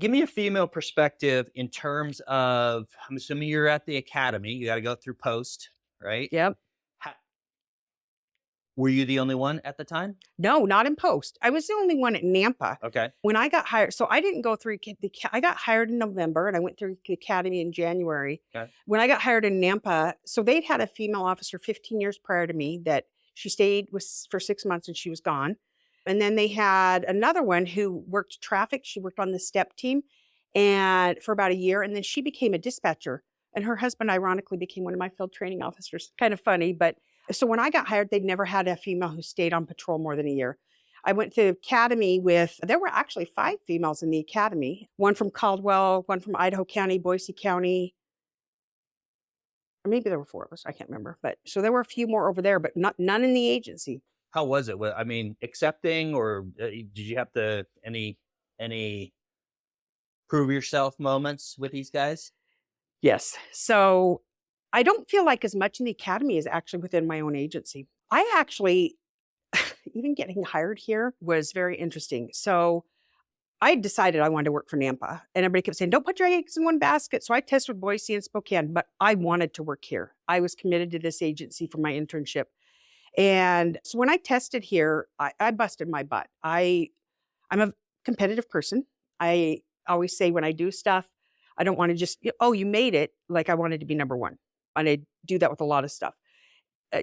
Give me a female perspective in terms of, I'm assuming you're at the academy. You got to go through post, right? Yep. Ha- Were you the only one at the time? No, not in post. I was the only one at Nampa. Okay. When I got hired, so I didn't go through I got hired in November and I went through the academy in January. Okay. When I got hired in Nampa, so they'd had a female officer 15 years prior to me that she stayed with for 6 months and she was gone. And then they had another one who worked traffic. She worked on the step team and for about a year. And then she became a dispatcher. And her husband, ironically, became one of my field training officers. Kind of funny. But so when I got hired, they'd never had a female who stayed on patrol more than a year. I went to academy there were actually 5 females in the academy, one from Caldwell, one from Idaho County, Boise County, or maybe there were 4 of us. I can't remember. But so there were a few more over there, but none in the agency. How was it? I mean, accepting, or did you have to any prove yourself moments with these guys? Yes. So I don't feel like as much in the academy as actually within my own agency. I actually, even getting hired here was very interesting. So I decided I wanted to work for Nampa, and everybody kept saying, don't put your eggs in one basket. So I tested Boise and Spokane, but I wanted to work here. I was committed to this agency for my internship. And so when I tested here, I busted my butt. I'm a competitive person. I always say when I do stuff, I don't want to just, oh, you made it. Like I wanted to be number one. And I do that with a lot of stuff.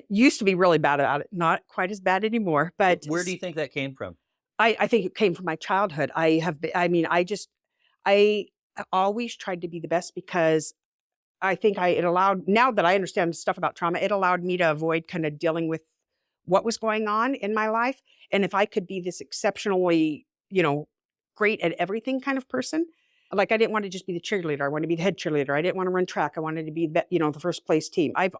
Used to be really bad about it. Not quite as bad anymore. But where do you think that came from? I think it came from my childhood. I always tried to be the best because I think it allowed, now that I understand stuff about trauma, it allowed me to avoid kind of dealing with what was going on in my life. And if I could be this exceptionally, great at everything kind of person, like I didn't want to just be the cheerleader. I wanted to be the head cheerleader. I didn't want to run track. I wanted to be, the first place team. I've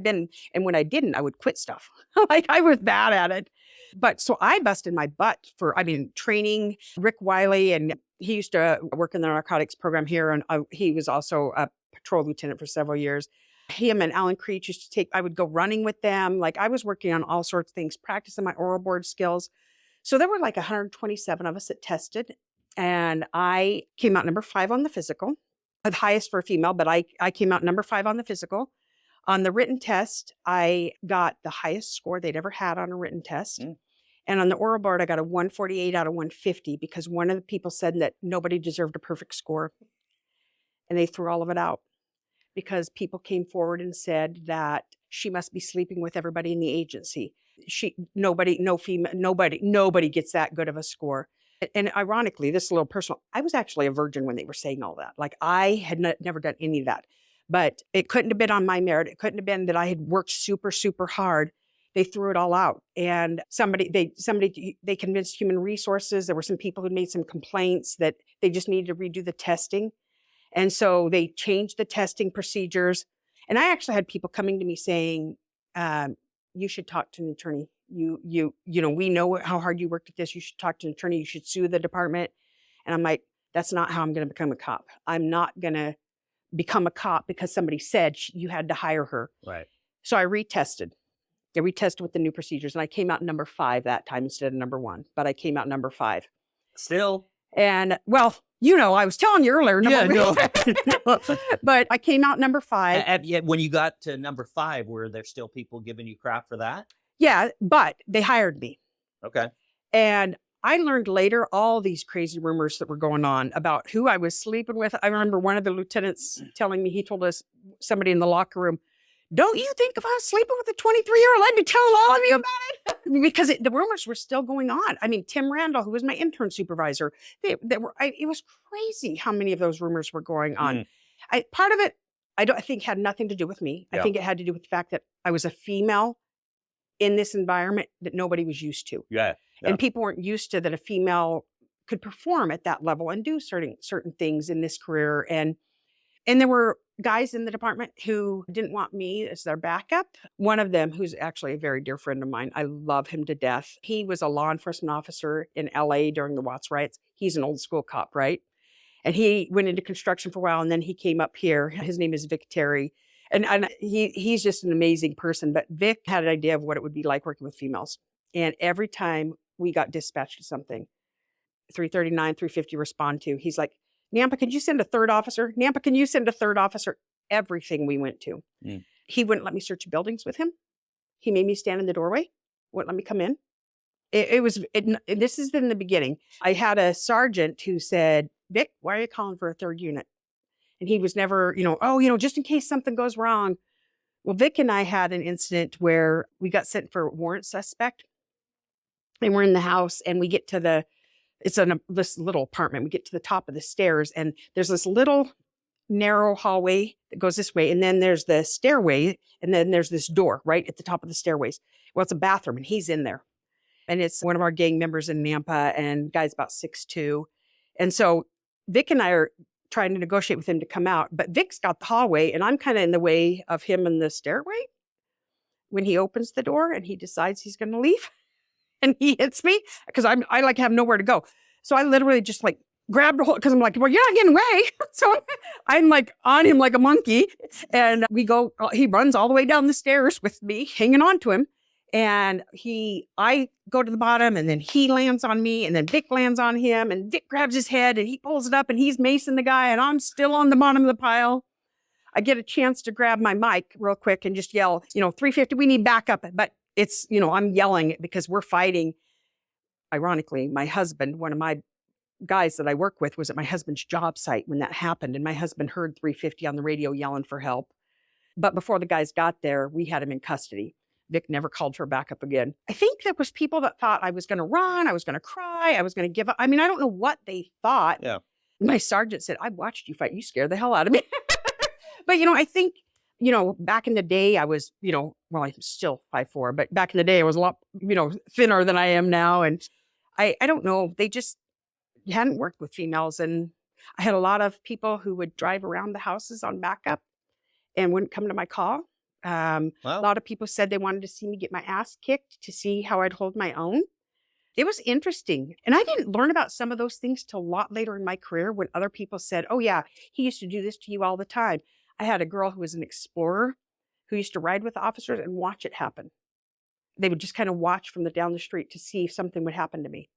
been, and when I didn't, I would quit stuff. Like I was bad at it. But so I busted my butt training Rick Wiley, and he used to work in the narcotics program here. And he was also a patrol lieutenant for several years. Him and Alan Creech I would go running with them. Like I was working on all sorts of things, practicing my oral board skills. So there were like 127 of us that tested. And I came out number 5 on the physical, the highest for a female, but I came out number 5 on the physical. On the written test, I got the highest score they'd ever had on a written test. Mm. And on the oral board, I got a 148 out of 150 because one of the people said that nobody deserved a perfect score. And they threw all of it out because people came forward and said that she must be sleeping with everybody in the agency. Nobody gets that good of a score. And ironically, this is a little personal. I was actually a virgin when they were saying all that. Like I had never done any of that. But it couldn't have been on my merit. It couldn't have been that I had worked super, super hard. They threw it all out. And they convinced human resources. There were some people who made some complaints that they just needed to redo the testing. And so they changed the testing procedures. And I actually had people coming to me saying, you should talk to an attorney. We know how hard you worked at this. You should talk to an attorney. You should sue the department. And I'm like, that's not how I'm going to become a cop. I'm not going to become a cop because somebody said you had to hire her. Right. So I retested. I retested with the new procedures, and I came out number 5 that time instead of number 1. But I came out number 5. Still. And well, I was telling you earlier. But I came out number 5. When you got to number 5, were there still people giving you crap for that? Yeah, but they hired me. Okay. And I learned later all these crazy rumors that were going on about who I was sleeping with. I remember one of the lieutenants telling me, he told us, somebody in the locker room, don't you think if I was sleeping with a 23-year-old, I'd be telling all of you about it? Because the rumors were still going on. I mean, Tim Randall, who was my intern supervisor, it was crazy how many of those rumors were going on. Part of it, I think had nothing to do with me. Yeah. I think it had to do with the fact that I was a female in this environment that nobody was used to. Yeah. And people weren't used to that a female could perform at that level and do certain things in this career. And there were guys in the department who didn't want me as their backup. One of them, who's actually a very dear friend of mine, I love him to death. He was a law enforcement officer in LA during the Watts riots. He's an old school cop, right? And he went into construction for a while, and then he came up here. His name is Vic Terry. And he's just an amazing person. But Vic had an idea of what it would be like working with females. And every time we got dispatched to something, 339, 350 respond to. He's like, Nampa, can you send a third officer? Nampa, can you send a third officer? Everything we went to. Mm. He wouldn't let me search buildings with him. He made me stand in the doorway, wouldn't let me come in. This is in the beginning. I had a sergeant who said, Vic, why are you calling for a third unit? And he was never, just in case something goes wrong. Well, Vic and I had an incident where we got sent for a warrant suspect. And we're in the house and we get to this little apartment. We get to the top of the stairs and there's this little narrow hallway that goes this way. And then there's the stairway. And then there's this door right at the top of the stairways. Well, it's a bathroom and he's in there. And it's one of our gang members in Nampa and guy's about 6'2". And so Vic and I are trying to negotiate with him to come out. But Vic's got the hallway and I'm kind of in the way of him in the stairway when he opens the door and he decides he's going to leave. And he hits me because I like have nowhere to go. So I literally just like grabbed a hold because I'm like, well, you're not getting away. So I'm like on him like a monkey. And he runs all the way down the stairs with me hanging on to him. And I go to the bottom and then he lands on me and then Vic lands on him and Vic grabs his head and he pulls it up and he's macing the guy and I'm still on the bottom of the pile. I get a chance to grab my mic real quick and just yell, 350, we need backup. But it's, I'm yelling because we're fighting. Ironically, my husband, one of my guys that I work with was at my husband's job site when that happened. And my husband heard 350 on the radio yelling for help. But before the guys got there, we had him in custody. Vic never called for backup again. I think there was people that thought I was going to run, I was going to cry, I was going to give up. I mean, I don't know what they thought. Yeah. My sergeant said, I watched you fight. You scared the hell out of me. But, I think, back in the day I was, well, I'm still 5'4", but back in the day I was a lot, thinner than I am now. And I don't know, they just hadn't worked with females. And I had a lot of people who would drive around the houses on backup and wouldn't come to my call. A lot of people said they wanted to see me get my ass kicked to see how I'd hold my own. It was interesting. And I didn't learn about some of those things till a lot later in my career when other people said, oh yeah, he used to do this to you all the time. I had a girl who was an explorer who used to ride with the officers and watch it happen. They would just kind of watch from down the street to see if something would happen to me.